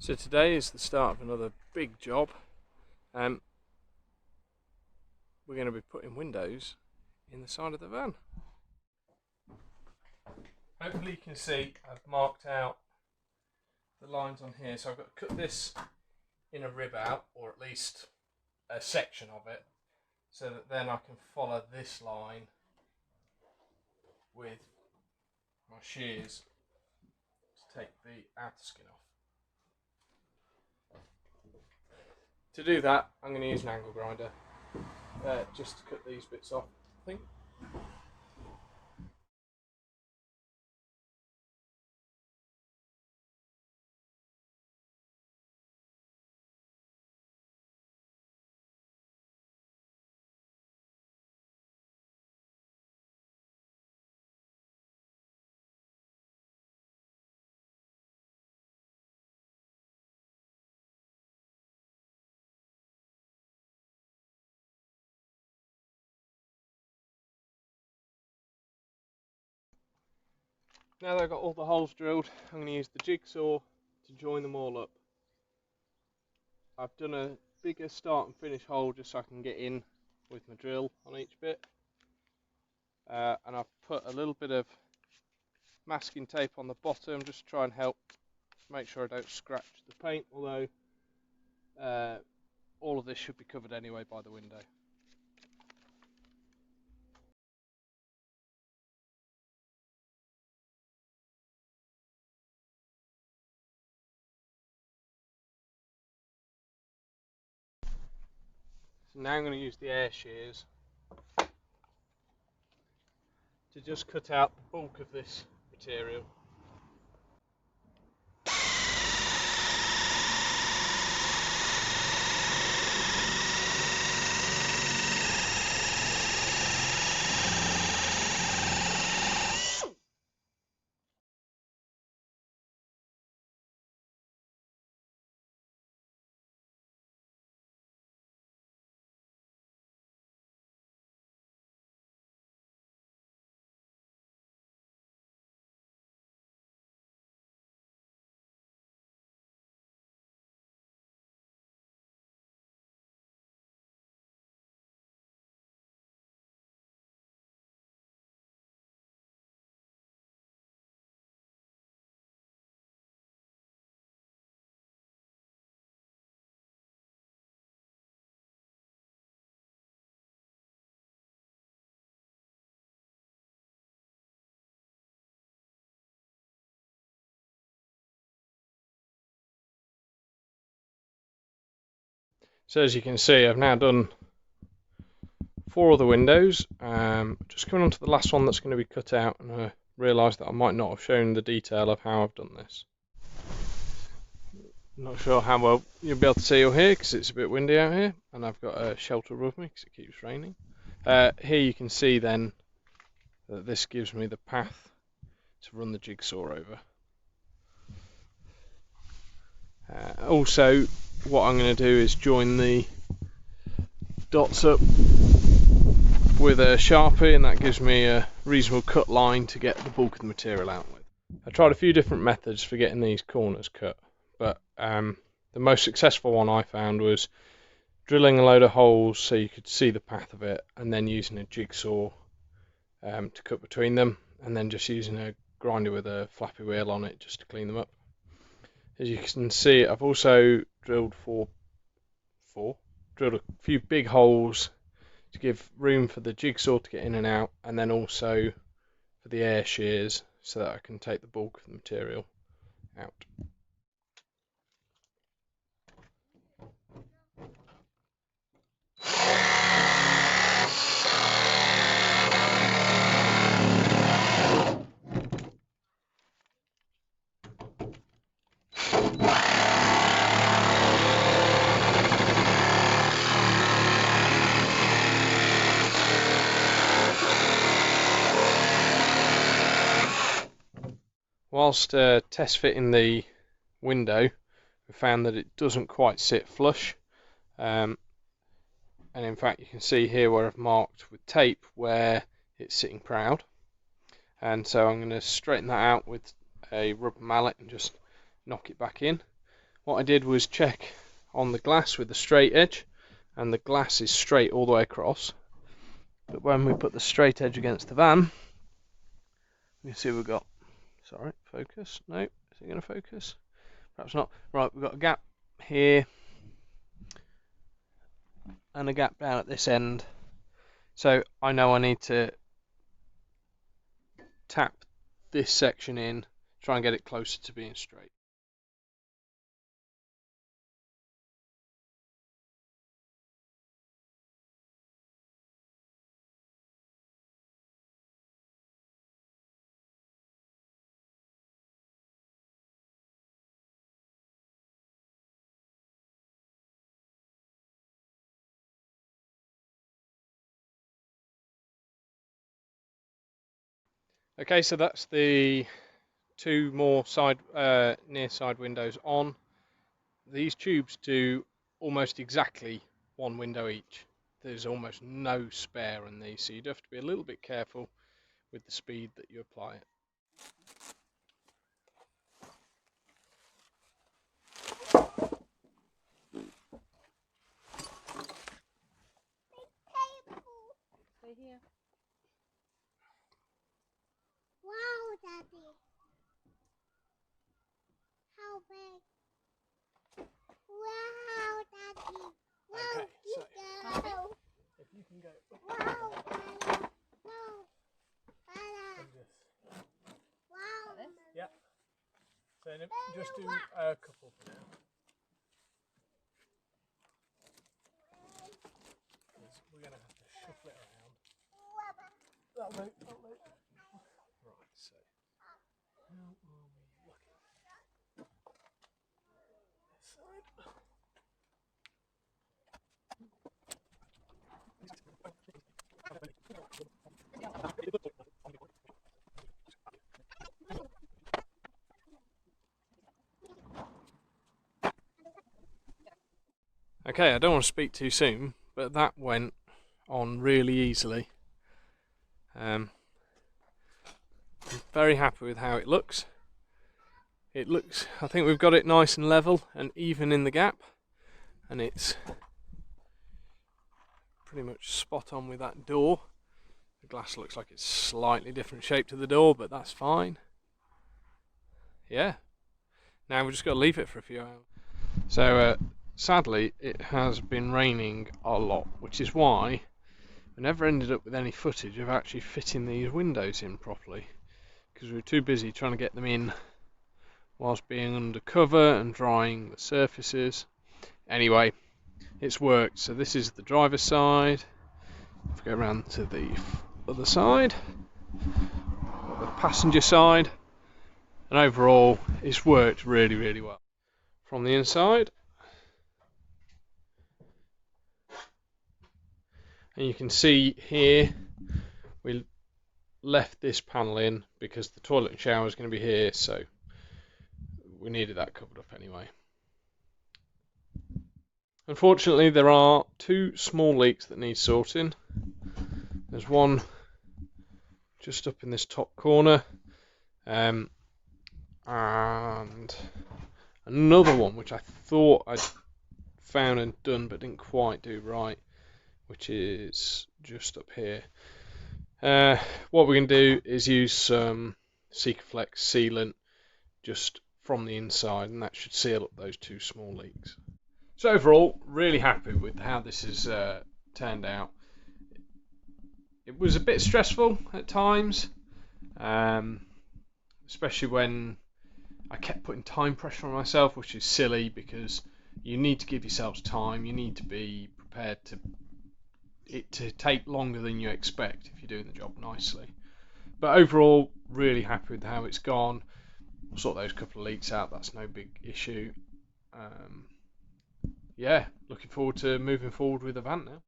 So today is the start of another big job. We're going to be putting windows in the side of the van. Hopefully you can see I've marked out the lines on here, so I've got to cut this in a rib out, or at least a section of it, so that then I can follow this line with my shears to take the outer skin off. To do that, I'm going to use an angle grinder just to cut these bits off, I think. Now that I've got all the holes drilled, I'm going to use the jigsaw to join them all up. I've done a bigger start and finish hole just so I can get in with my drill on each bit. And I've put a little bit of masking tape on the bottom just to try and help make sure I don't scratch the paint, although all of this should be covered anyway by the window. So now I'm going to use the air shears to just cut out the bulk of this material. So as you can see, I've now done 4 other windows. Just coming on to the last one that's going to be cut out, and I realised that I might not have shown the detail of how I've done this. Not sure how well you'll be able to see or hear because it's a bit windy out here, and I've got a shelter above me because it keeps raining. Here you can see then that this gives me the path to run the jigsaw over. Also, what I'm going to do is join the dots up with a sharpie, and that gives me a reasonable cut line to get the bulk of the material out with. I tried a few different methods for getting these corners cut, but the most successful one I found was drilling a load of holes so you could see the path of it, and then using a jigsaw to cut between them, and then just using a grinder with a flappy wheel on it just to clean them up. As you can see, I've also drilled drilled a few big holes to give room for the jigsaw to get in and out, and then also for the air shears so that I can take the bulk of the material out. Whilst test fitting the window, we found that it doesn't quite sit flush, and in fact you can see here where I've marked with tape where it's sitting proud, and so I'm going to straighten that out with a rubber mallet and just knock it back in. What I did was check on the glass with the straight edge, and the glass is straight all the way across. But when we put the straight edge against the van, you see we've got, sorry, focus, no, is it going to focus? Perhaps not. Right, we've got a gap here, and a gap down at this end. So I know I need to tap this section in, try and get it closer to being straight. Okay, so that's the two more near side windows on. These tubes do almost exactly one window each. There's almost no spare in these, so you'd have to be a little bit careful with the speed that you apply it. Stay here. Wow, Daddy. How big? Wow, Daddy. Wow, Okay, so go. if you can go up Wow, Daddy. Wow, Dada. and just, Wow. yeah. So just do a couple for now. Because we're going to have to shuffle it around. That'll do, that'll do. Right, so how are we looking? This side. Okay, I don't want to speak too soon, but that went on really easily. I'm very happy with how it looks. I think we've got it nice and level and even in the gap, and it's pretty much spot on with that door. The glass looks like it's slightly different shape to the door, but that's fine. Yeah, now we've just got to leave it for a few hours. So sadly it has been raining a lot, which is why we never ended up with any footage of actually fitting these windows in properly, because we were too busy trying to get them in whilst being under cover and drying the surfaces. Anyway, it's worked. So this is the driver's side. If we go around to the other side, the passenger side, and overall it's worked really, really well. From the inside, and you can see here we left this panel in because the toilet and shower is going to be here, so we needed that covered up anyway. Unfortunately, there are two small leaks that need sorting. There's one just up in this top corner, and another one which I thought I'd found and done but didn't quite do right, which is just up here. What we're going to do is use some Sikaflex sealant just from the inside, and that should seal up those two small leaks. So overall, really happy with how this has turned out. It was a bit stressful at times, especially when I kept putting time pressure on myself, which is silly because you need to give yourselves time. You need to be prepared to take longer than you expect if you're doing the job nicely. But overall, really happy with how it's gone. We'll sort those couple of leaks out, that's no big issue. Yeah, looking forward to moving forward with the van now.